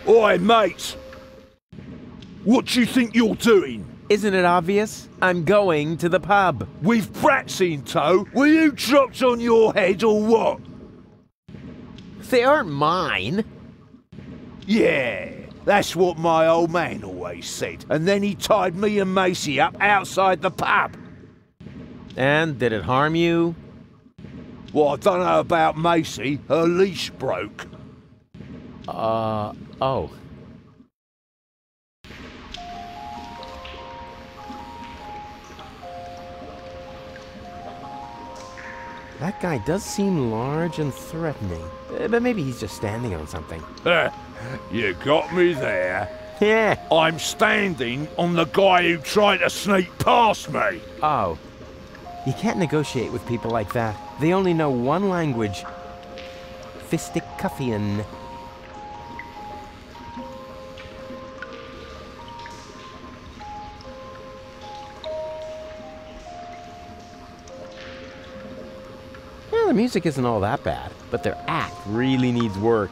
Oi, mate! What do you think you're doing? Isn't it obvious? I'm going to the pub. With brats in tow? Were you dropped on your head or what? They aren't mine. Yeah, that's what my old man always said. And then he tied me and Macy up outside the pub. And did it harm you? Well, I don't know about Macy. Her leash broke. Oh. That guy does seem large and threatening. But maybe he's just standing on something. You got me there. Yeah. I'm standing on the guy who tried to sneak past me. Oh. You can't negotiate with people like that. They only know one language. Fisticuffian. Well, the music isn't all that bad, but their act really needs work.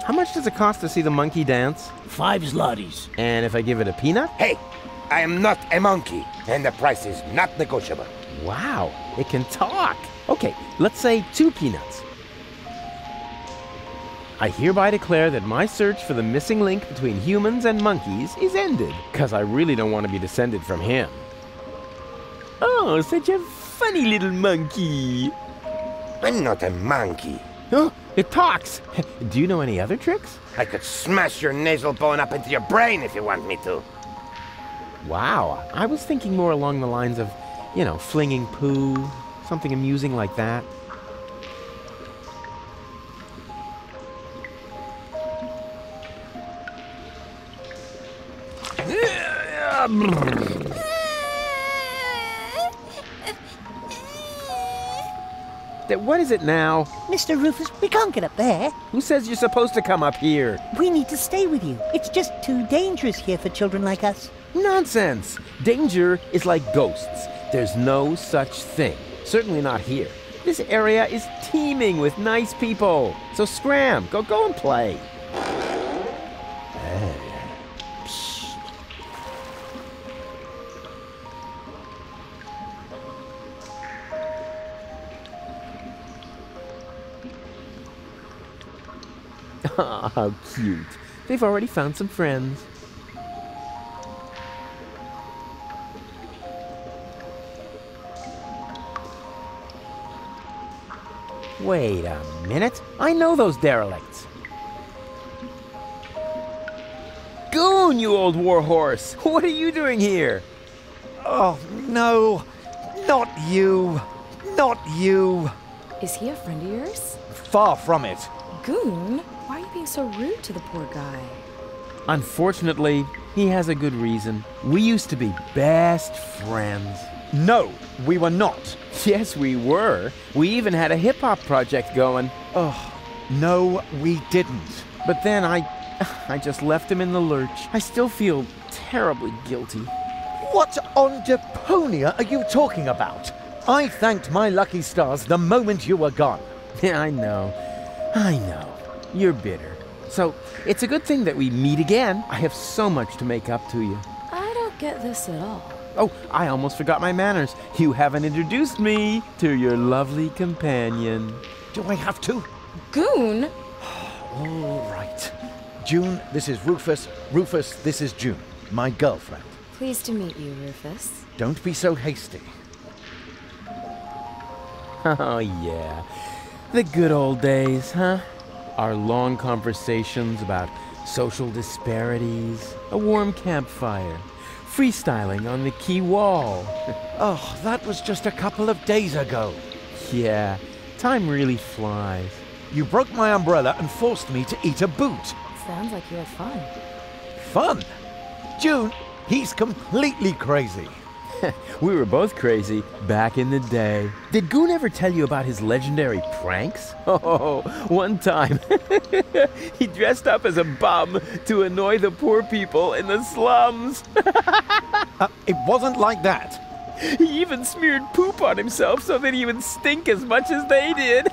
How much does it cost to see the monkey dance? 5 zlotys. And if I give it a peanut? Hey, I am not a monkey, and the price is not negotiable. Wow, it can talk. Okay, let's say 2 peanuts. I hereby declare that my search for the missing link between humans and monkeys is ended, because I really don't want to be descended from him. Oh, such a funny little monkey. I'm not a monkey. Oh, it talks. Do you know any other tricks? I could smash your nasal bone up into your brain if you want me to. Wow, I was thinking more along the lines of, you know, flinging poo, something amusing like that. What is it now? Mr. Rufus, we can't get up there. Who says you're supposed to come up here? We need to stay with you. It's just too dangerous here for children like us. Nonsense! Danger is like ghosts. There's no such thing. Certainly not here. This area is teeming with nice people. So scram, go and play. Ah, how cute. They've already found some friends. Wait a minute. I know those derelicts. Goon, you old warhorse! What are you doing here? Oh, no. Not you. Not you. Is he a friend of yours? Far from it. Goon? Why are you being so rude to the poor guy? Unfortunately, he has a good reason. We used to be best friends. No, we were not. Yes, we were. We even had a hip-hop project going. Oh, no, we didn't. But then I just left him in the lurch. I still feel terribly guilty. What on Deponia are you talking about? I thanked my lucky stars the moment you were gone. Yeah, I know. You're bitter. So, it's a good thing that we meet again. I have so much to make up to you. I don't get this at all. Oh, I almost forgot my manners. You haven't introduced me to your lovely companion. Do I have to? Goon? All right. June, this is Rufus. Rufus, this is June, my girlfriend. Pleased to meet you, Rufus. Don't be so hasty. Oh, yeah. The good old days, huh? Our long conversations about social disparities, a warm campfire, freestyling on the quay wall. Oh, that was just a couple of days ago. Yeah, time really flies. You broke my umbrella and forced me to eat a boot. Sounds like you had fun. Fun? June, he's completely crazy. We were both crazy back in the day. Did Goon ever tell you about his legendary pranks? Oh, one time, he dressed up as a bum to annoy the poor people in the slums. It wasn't like that. He even smeared poop on himself so that he would stink as much as they did.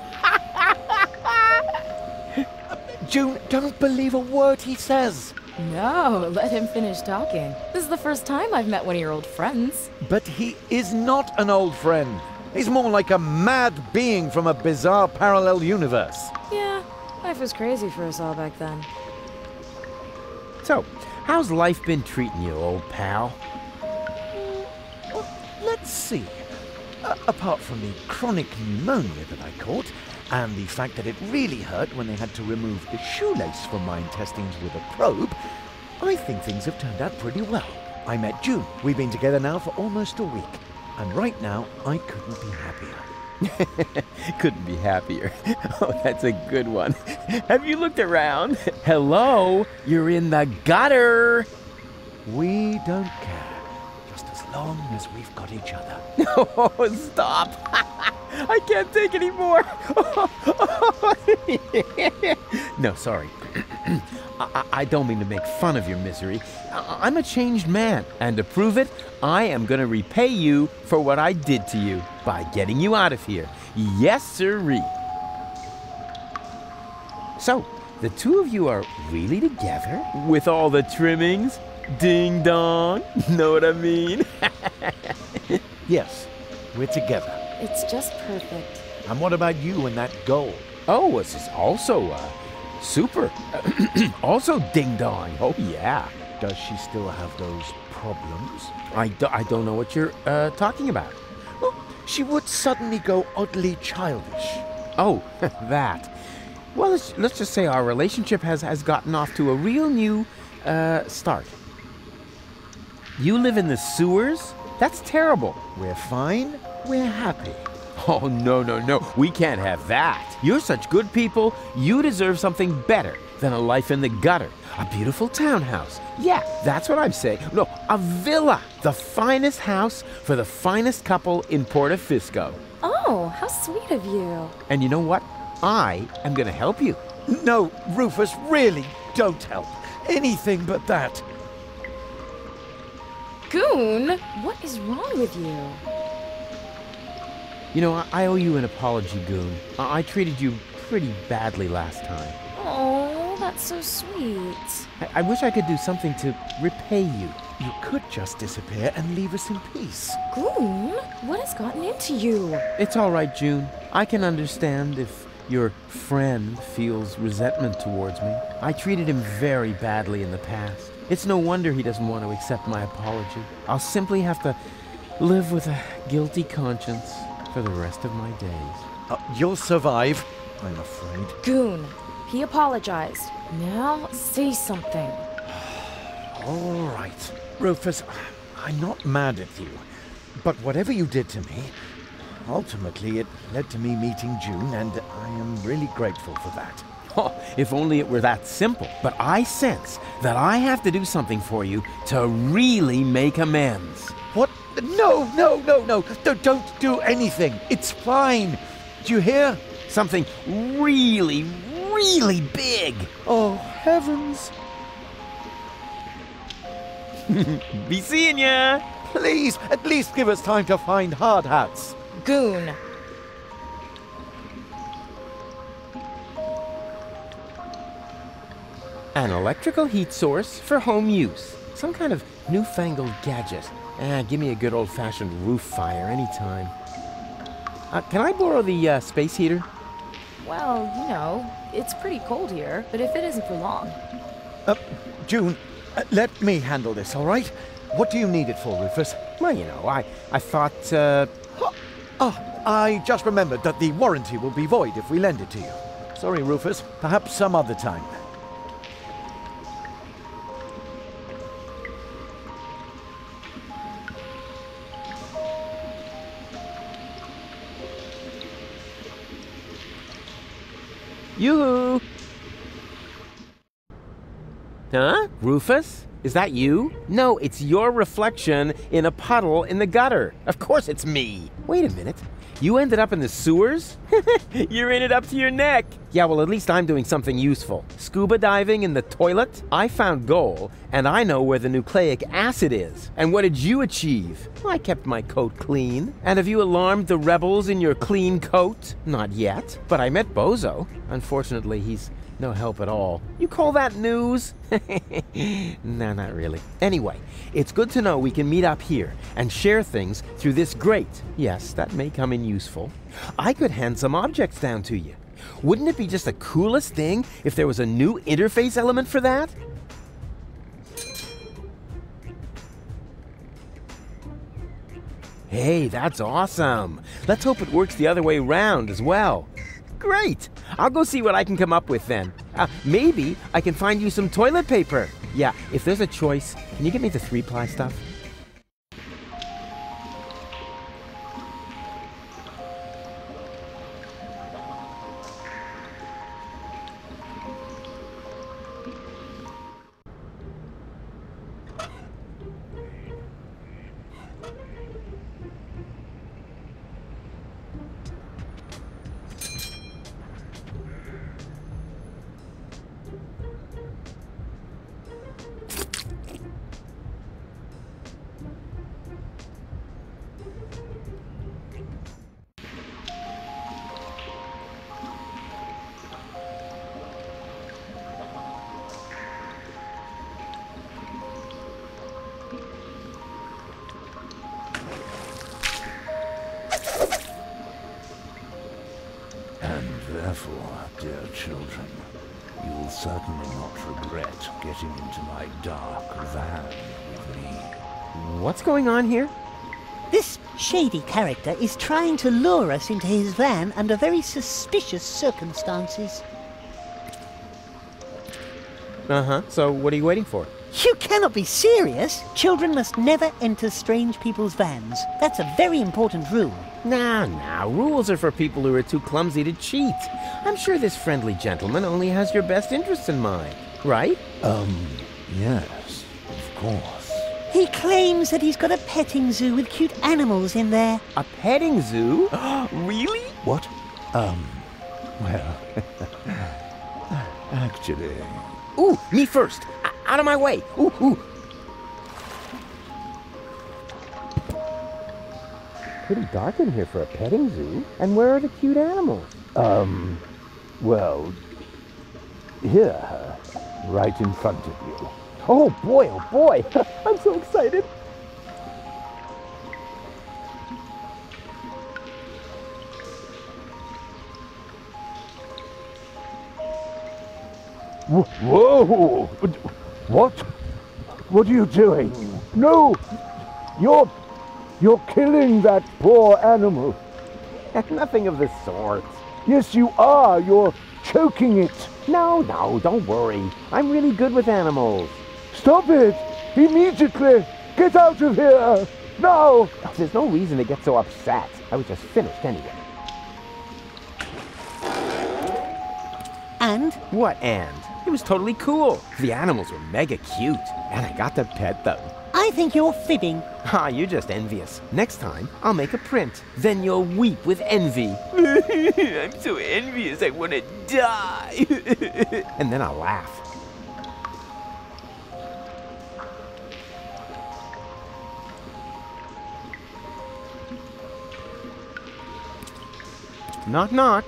June, don't believe a word he says. No, let him finish talking. This is the first time I've met one of your old friends. But he is not an old friend. He's more like a mad being from a bizarre parallel universe. Yeah, life was crazy for us all back then. So, how's life been treating you, old pal? Well, let's see. Apart from the chronic pneumonia that I caught, and the fact that it really hurt when they had to remove the shoelace from my intestines with a probe, I think things have turned out pretty well. I met June. We've been together now for almost a week. And right now, I couldn't be happier. Couldn't be happier. Oh, that's a good one. Have you looked around? Hello? You're in the gutter. We don't care. Just as long as we've got each other. Oh, stop. I can't take any more. No, sorry. I don't mean to make fun of your misery. I'm a changed man, and to prove it, I am going to repay you for what I did to you by getting you out of here. Yes, sirree. So, the two of you are really together? With all the trimmings? Ding dong. Know what I mean? Yes, we're together. It's just perfect. And what about you and that goal? Oh, this is also, super. Also ding dong. Oh, yeah. Does she still have those problems? I don't know what you're talking about. Well, she would suddenly go oddly childish. Oh, that. Well, let's just say our relationship has gotten off to a real new start. You live in the sewers? That's terrible. We're fine. We're happy. Oh, no. We can't have that. You're such good people. You deserve something better than a life in the gutter. A beautiful townhouse. Yeah, that's what I'm saying. No, a villa. The finest house for the finest couple in Portofisco. Oh, how sweet of you. And you know what? I am going to help you. No, Rufus, really, don't help. Anything but that. Goon, what is wrong with you? You know, I owe you an apology, Goon. I treated you pretty badly last time. Oh, that's so sweet. I wish I could do something to repay you. You could just disappear and leave us in peace. Goon, what has gotten into you? It's all right, June. I can understand if your friend feels resentment towards me. I treated him very badly in the past. It's no wonder he doesn't want to accept my apology. I'll simply have to live with a guilty conscience for the rest of my days. You'll survive, I'm afraid. Goon, he apologized. Now say something. All right. Rufus, I'm not mad at you. But whatever you did to me, ultimately it led to me meeting June, and I am really grateful for that. Oh, if only it were that simple. But I sense that I have to do something for you to really make amends. What? No. Don't do anything. It's fine. Do you hear? Something really, really big. Oh, heavens. Be seeing ya. Please, at least give us time to find hard hats. Goon. An electrical heat source for home use. Some kind of newfangled gadget. Give me a good old-fashioned roof fire anytime. Can I borrow the space heater? Well, you know, it's pretty cold here, but if it isn't for long. June, let me handle this, all right? What do you need it for, Rufus? Well, you know, I thought, I just remembered that the warranty will be void if we lend it to you. Sorry, Rufus. Perhaps some other time. Yoo-hoo! Huh? Rufus? Is that you? No, it's your reflection in a puddle in the gutter. Of course it's me. Wait a minute. You ended up in the sewers? You're in it up to your neck. Yeah, well, at least I'm doing something useful. Scuba diving in the toilet? I found gold, and I know where the nucleic acid is. And what did you achieve? I kept my coat clean. And have you alarmed the rebels in your clean coat? Not yet. But I met Bozo. Unfortunately, he's No help at all. You call that news? No, not really. Anyway, it's good to know we can meet up here and share things through this grate. Yes, that may come in useful. I could hand some objects down to you. Wouldn't it be just the coolest thing if there was a new interface element for that? Hey, that's awesome. Let's hope it works the other way around as well. Great. I'll go see what I can come up with then. Maybe I can find you some toilet paper. Yeah, if there's a choice, can you get me the 3-ply stuff? Therefore, dear children, you will certainly not regret getting into my dark van with me. What's going on here? This shady character is trying to lure us into his van under very suspicious circumstances. Uh-huh. So what are you waiting for? You cannot be serious! Children must never enter strange people's vans. That's a very important rule. Nah, rules are for people who are too clumsy to cheat. I'm sure this friendly gentleman only has your best interests in mind, right? Yes, of course. He claims that he's got a petting zoo with cute animals in there. A petting zoo? Really? What? Well, actually... Ooh, me first! Out of my way! Ooh! Pretty dark in here for a petting zoo. And where are the cute animals? Well, here, right in front of you. Oh boy! I'm so excited! Whoa! What? What are you doing? No! You're killing that poor animal. Nothing of the sort. Yes, you are. You're choking it. No, don't worry. I'm really good with animals. Stop it! Immediately! Get out of here! Now! There's no reason to get so upset. I was just finished anyway. And? What and? It was totally cool. The animals were mega cute, and I got to pet them. I think you're fibbing. You're just envious. Next time, I'll make a print. Then you'll weep with envy. I'm so envious, I want to die. And then I'll laugh. Knock, knock.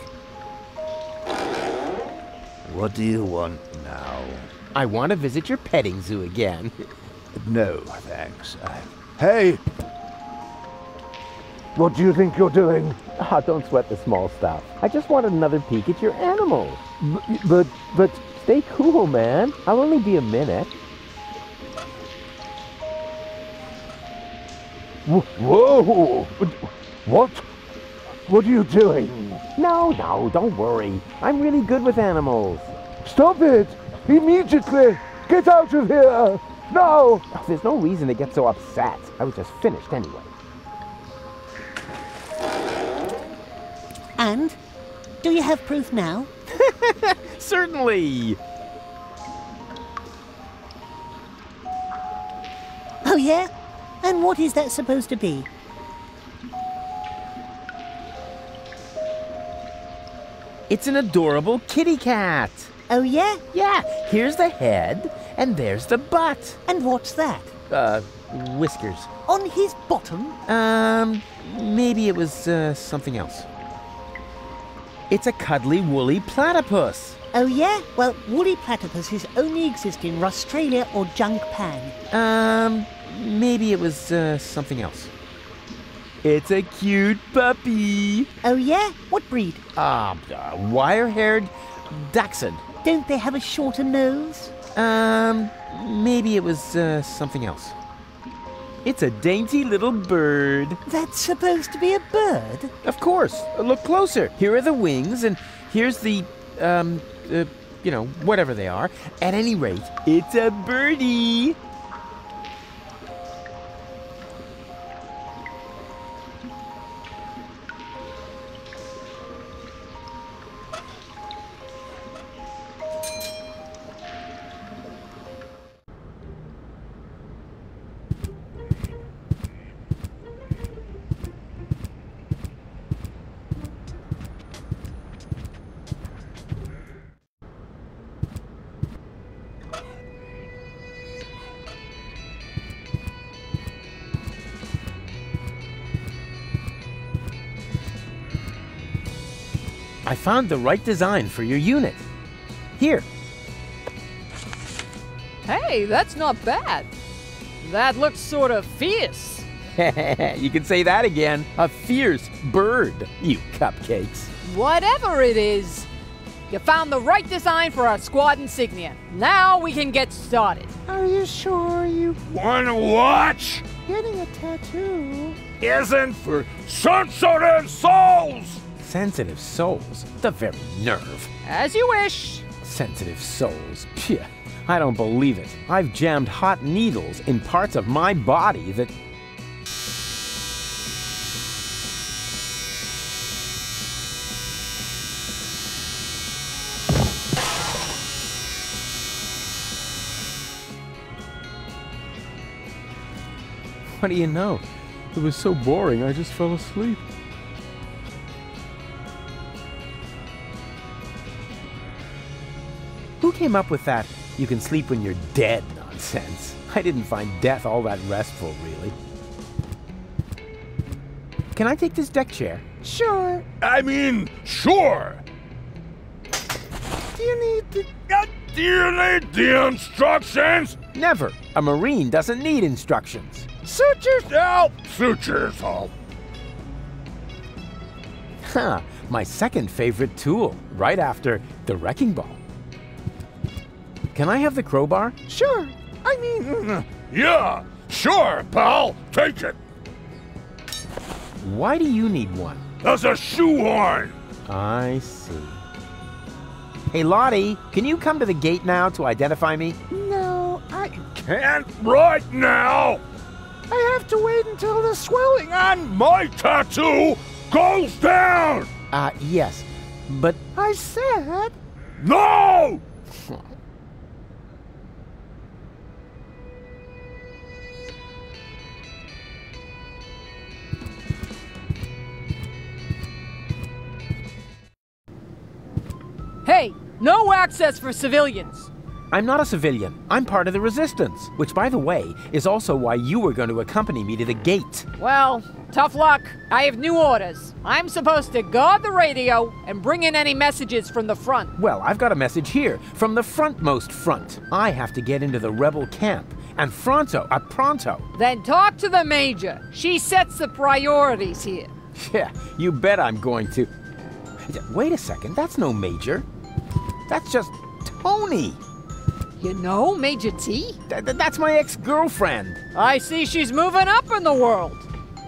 What do you want now? I want to visit your petting zoo again. No, thanks. Hey! What do you think you're doing? Don't sweat the small stuff. I just wanted another peek at your animals. But... Stay cool, man. I'll only be a minute. Whoa! What? What are you doing? No, don't worry. I'm really good with animals. Stop it! Immediately! Get out of here! Now! There's no reason to get so upset. I was just finished anyway. And? Do you have proof now? Certainly! Oh yeah? And what is that supposed to be? It's an adorable kitty cat. Oh yeah? Yeah, here's the head, and there's the butt. And what's that? Whiskers. On his bottom? Maybe it was, something else. It's a cuddly, woolly platypus. Oh, yeah? Well, woolly platypuses only exist in Australia or Junk-pan. Maybe it was, something else. It's a cute puppy. Oh, yeah? What breed? Wire-haired dachshund. Don't they have a shorter nose? Maybe it was, something else. It's a dainty little bird. That's supposed to be a bird? Of course. Look closer. Here are the wings, and here's the, whatever they are. At any rate, it's a birdie. I found the right design for your unit. Here. Hey, that's not bad. That looks sort of fierce. You can say that again. A fierce bird, you cupcakes. Whatever it is, you found the right design for our squad insignia. Now we can get started. Are you sure you Wanna watch? getting a tattoo? Isn't for sensitive souls! Sensitive souls? The very nerve. As you wish. Sensitive souls. Phew, I don't believe it. I've jammed hot needles in parts of my body that... What do you know? It was so boring, I just fell asleep. Who came up with that "you can sleep when you're dead" nonsense? I didn't find death all that restful, really. Can I take this deck chair? Sure. I mean, sure. Do you need the... Do you need the instructions? Never. A Marine doesn't need instructions. Suit yourself. Suit yourself. Huh, my second favorite tool, right after the wrecking ball. Can I have the crowbar? Sure. I mean... Yeah, sure, pal. Take it. Why do you need one? As a shoehorn. I see. Hey, Lottie, can you come to the gate now to identify me? No, I Can't right now. have to wait until the swelling And my tattoo goes down. Yes, but... I said... No! Hey, no access for civilians. I'm not a civilian. I'm part of the resistance, which, by the way, is also why you were going to accompany me to the gate. Well, tough luck. I have new orders. I'm supposed to guard the radio and bring in any messages from the front. Well, I've got a message here from the frontmost front. I have to get into the rebel camp, and pronto. Then talk to the Major. She sets the priorities here. Yeah, you bet I'm going to. Wait a second, that's no Major. That's just Tony. You know Major T? That's my ex-girlfriend. I see she's moving up in the world.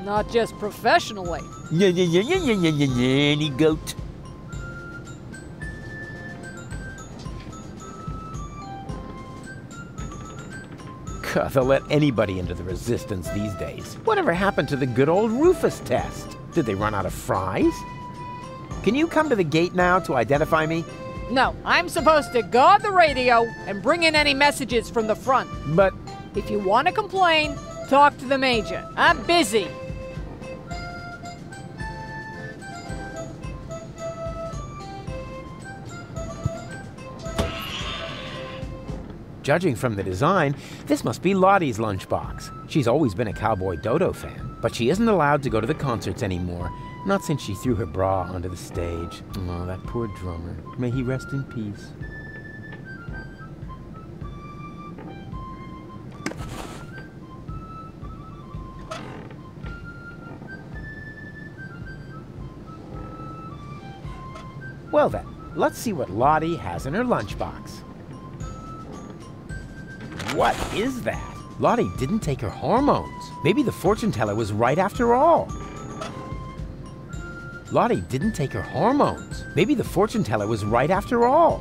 Not just professionally. Any goat. God, they'll let anybody into the resistance these days. Whatever happened to the good old Rufus test? Did they run out of fries? Can you come to the gate now to identify me? No, I'm supposed to guard the radio and bring in any messages from the front. But... If you want to complain, talk to the Major. I'm busy. Judging from the design, this must be Lottie's lunchbox. She's always been a Cowboy Dodo fan, but she isn't allowed to go to the concerts anymore. Not since she threw her bra onto the stage. Oh, that poor drummer. May he rest in peace. Well then, let's see what Lottie has in her lunchbox. What is that? Lottie didn't take her hormones. Maybe the fortune teller was right after all. Lottie didn't take her hormones. Maybe the fortune teller was right after all.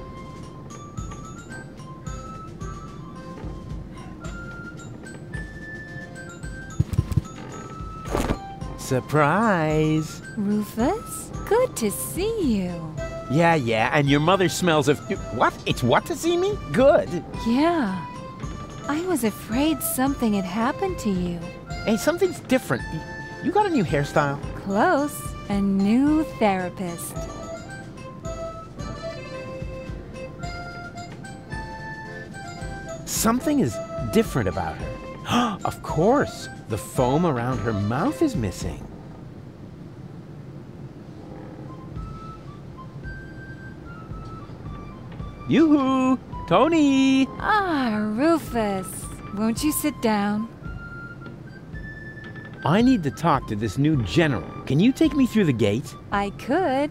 Surprise! Rufus, good to see you. Yeah, and your mother smells of... What? It's what to see me? Good. Yeah. I was afraid something had happened to you. Hey, something's different. You got a new hairstyle? Close. A new therapist. Something is different about her. Of course, the foam around her mouth is missing. Yoo-hoo! Tony! Ah, Rufus. Won't you sit down? I need to talk to this new general. Can you take me through the gate? I could,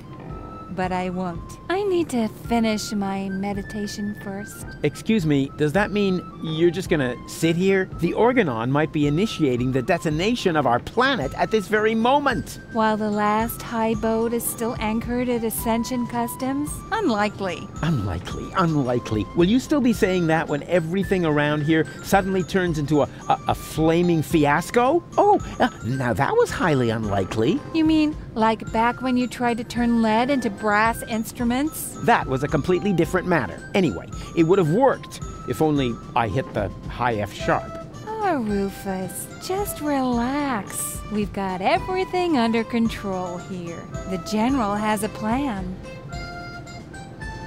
but I won't. I need to finish my meditation first. Excuse me, does that mean you're just gonna sit here? The Organon might be initiating the detonation of our planet at this very moment. While the last high boat is still anchored at Ascension Customs? Unlikely. Unlikely. Will you still be saying that when everything around here suddenly turns into a flaming fiasco? Oh, now that was highly unlikely. You mean like back when you tried to turn lead into brass instruments? That was a completely different matter. Anyway, it would have worked if only I hit the high F sharp. Oh, Rufus, just relax. We've got everything under control here. The General has a plan.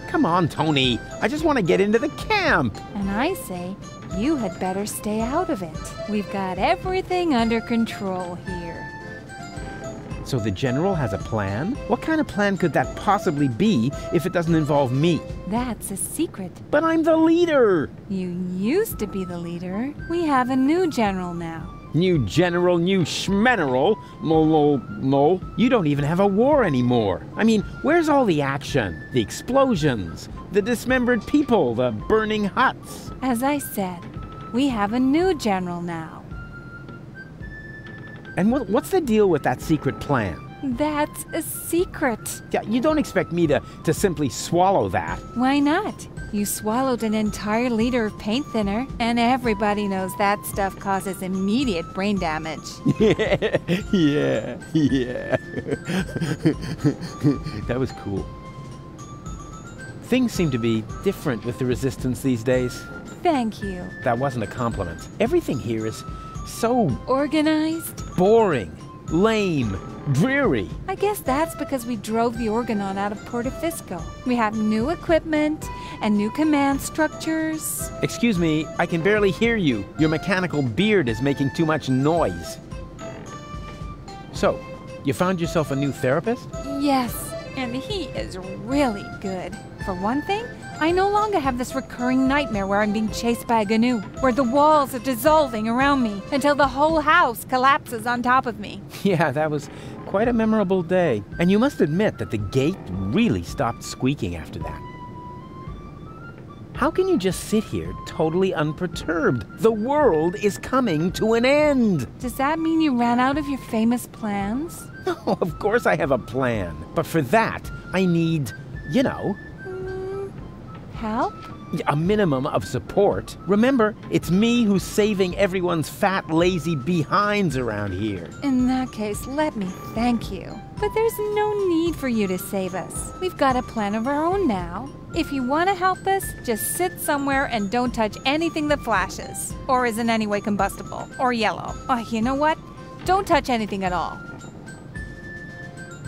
Come on, Tony. I just want to get into the camp. And I say, you had better stay out of it. We've got everything under control here. So the General has a plan? What kind of plan could that possibly be if it doesn't involve me? That's a secret. But I'm the leader! You used to be the leader. We have a new General now. New General, new Schmeneral? No. You don't even have a war anymore. I mean, where's all the action? The explosions? The dismembered people? The burning huts? As I said, we have a new General now. And what's the deal with that secret plan? That's a secret. Yeah, you don't expect me to simply swallow that. Why not? You swallowed an entire liter of paint thinner, and everybody knows that stuff causes immediate brain damage. Yeah. That was cool. Things seem to be different with the Resistance these days. Thank you. That wasn't a compliment. Everything here is so... Organized? Boring, lame, dreary. I guess that's because we drove the Organon out of Portofisco. We have new equipment and new command structures. Excuse me, I can barely hear you. Your mechanical beard is making too much noise. So, you found yourself a new therapist? Yes, and he is really good. For one thing, I no longer have this recurring nightmare where I'm being chased by a GNU, where the walls are dissolving around me until the whole house collapses on top of me. Yeah, that was quite a memorable day. And you must admit that the gate really stopped squeaking after that. How can you just sit here totally unperturbed? The world is coming to an end. Does that mean you ran out of your famous plans? No, of course I have a plan. But for that, I need, you know... Help? A minimum of support. Remember, it's me who's saving everyone's fat, lazy behinds around here. In that case, let me thank you. But there's no need for you to save us. We've got a plan of our own now. If you want to help us, just sit somewhere and don't touch anything that flashes, or is in any way combustible, or yellow. Oh, you know what? Don't touch anything at all.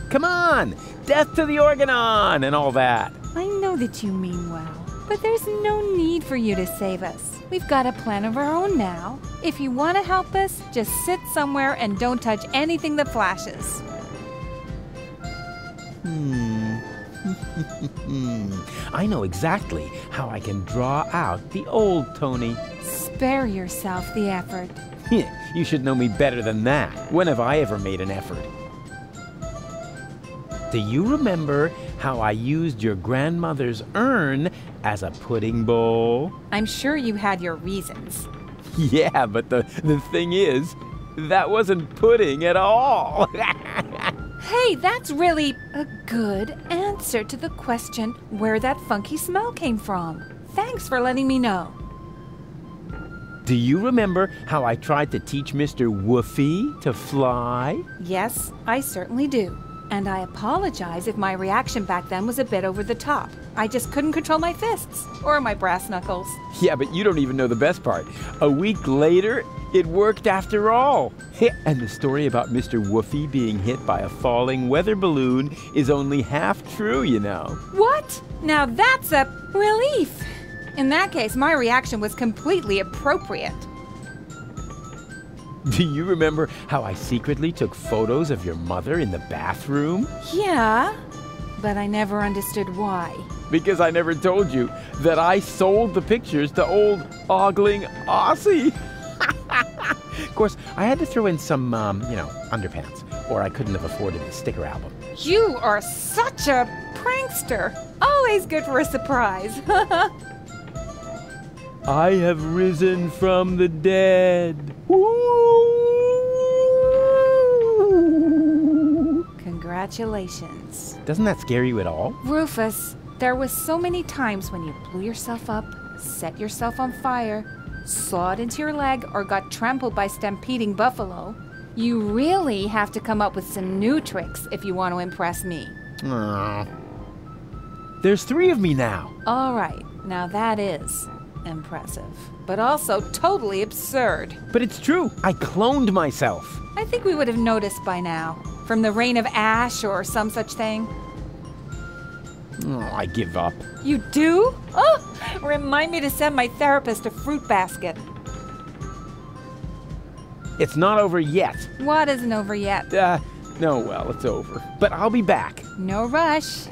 Come on! Death to the Organon and all that. I know that you mean well, but there's no need for you to save us. We've got a plan of our own now. If you want to help us, just sit somewhere and don't touch anything that flashes. I know exactly how I can draw out the old Tony. Spare yourself the effort. You should know me better than that. When have I ever made an effort? Do you remember how I used your grandmother's urn as a pudding bowl? I'm sure you had your reasons. Yeah, but the thing is, that wasn't pudding at all. Hey, that's really a good answer to the question where that funky smell came from. Thanks for letting me know. Do you remember how I tried to teach Mr. Woofy to fly? Yes, I certainly do. And I apologize if my reaction back then was a bit over the top. I just couldn't control my fists or my brass knuckles. Yeah, but you don't even know the best part. A week later, it worked after all. And the story about Mr. Woofy being hit by a falling weather balloon is only half true, you know. What? Now that's a relief. In that case, my reaction was completely appropriate. Do you remember how I secretly took photos of your mother in the bathroom? Yeah, but I never understood why. Because I never told you that I sold the pictures to old ogling Aussie. Of course, I had to throw in some, underpants, or I couldn't have afforded the sticker album. You are such a prankster. Always good for a surprise. I have risen from the dead. Woo! Congratulations. Doesn't that scare you at all? Rufus, there was so many times when you blew yourself up, set yourself on fire, sawed into your leg, or got trampled by stampeding buffalo. You really have to come up with some new tricks if you want to impress me. Aww. There's 3 of me now. All right, now that is impressive, but also totally absurd. But it's true. I cloned myself. I think we would have noticed by now. From the rain of ash or some such thing. Oh, I give up. You do? Oh, remind me to send my therapist a fruit basket. It's not over yet. What isn't over yet? No, well, it's over. But I'll be back. No rush.